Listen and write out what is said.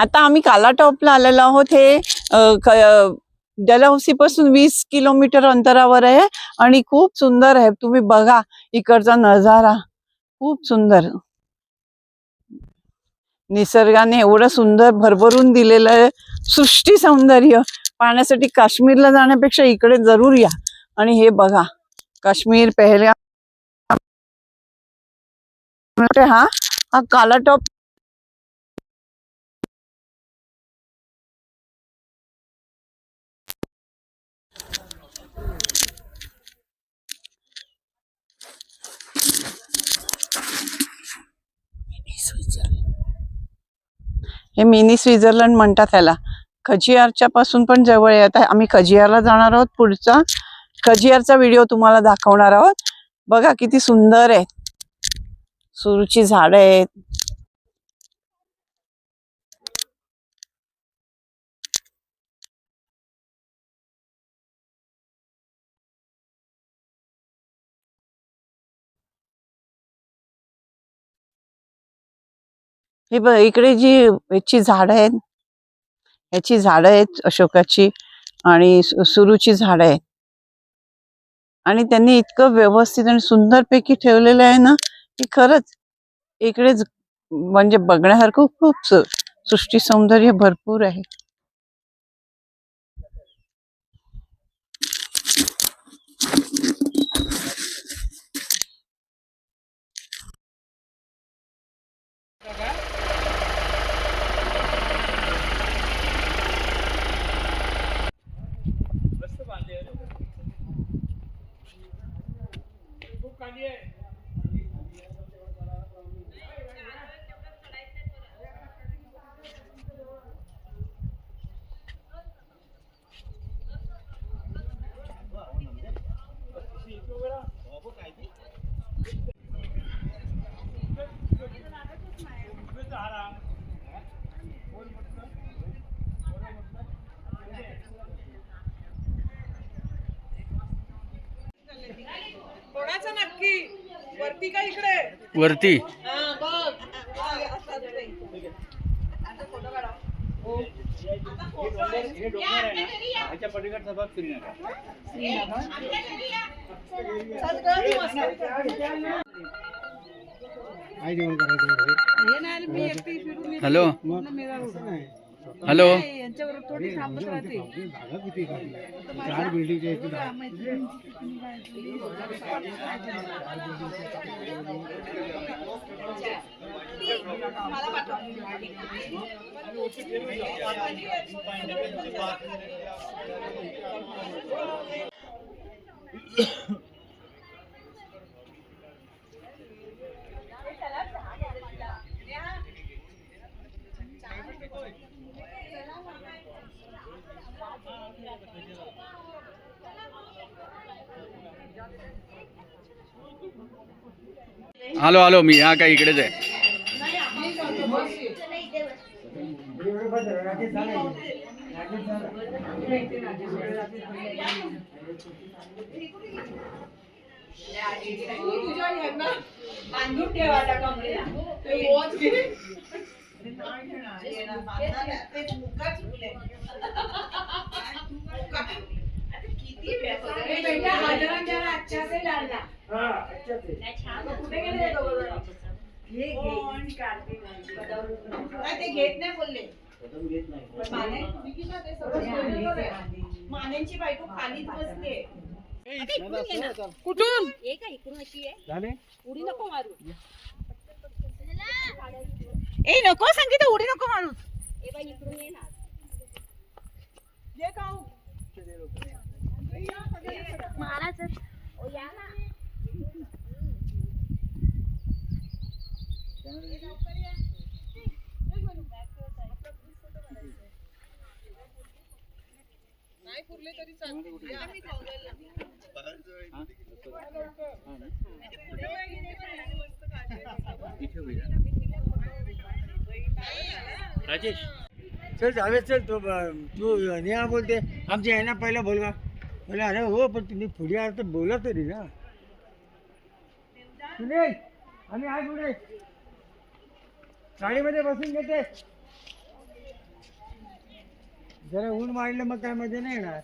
आता आम्ही काला टॉपला आलेलो आहोत. हे डलहौसी पासून 20 किलोमीटर अंतरावर आहे आणि खूप सुंदर आहे. तुम्ही बघा इकडचा नजारा, खूप सुंदर. निसर्गाने एवढं सुंदर भरभरून दिलेलं आहे सृष्टी सौंदर्य. पाहण्यासाठी काश्मीरला जाण्यापेक्षा इकडे जरूर या. आणि हे बघा काश्मीर पहिल्या हा हा काला टॉप. हे मिनी स्वित्झर्लंड म्हणतात त्याला. खजियारच्या पासून पण जवळ आहे. आता आम्ही खजियारला जाणार आहोत. पुढचा खजियारचा व्हिडिओ तुम्हाला दाखवणार आहोत. बघा किती सुंदर आहे. सुरूची झाडं आहेत. हे बघ इकडे जी याची झाडं आहेत, याची झाडं आहेत अशोकाची आणि सुरूची झाडं आहेत. आणि त्यांनी इतकं व्यवस्थित आणि सुंदरपैकी ठेवलेलं आहे ना की खरंच इकडेच म्हणजे बघण्यासारखं खूप सृष्टी सौंदर्य भरपूर आहे. नक्की वरती का इकडे वरती हॅलो हॅलो हॅलो हॅलो मी हा काय इकडेच आहे. घेत नाही बोलले मानेंची बायको खालीच बसते. कुठून उडी नको मारू. ए नको संगीता उडी नको मारू. ए बाई इकडून ये ना. ये काऊ महाराज ओ या ना. नाही पुरले तरी चालते. राजेश चल जावेद चल तो तू नेहा बोलते आमच्या यांना पहिला बोलवा. बोला अरे हो पण तुम्ही पुढे आला तर बोला तरी ना. पुढे आम्ही आहे पुढे गाडीमध्ये बसून घेते. जरा ऊन वाढलं मग काय मजा नाही येणार.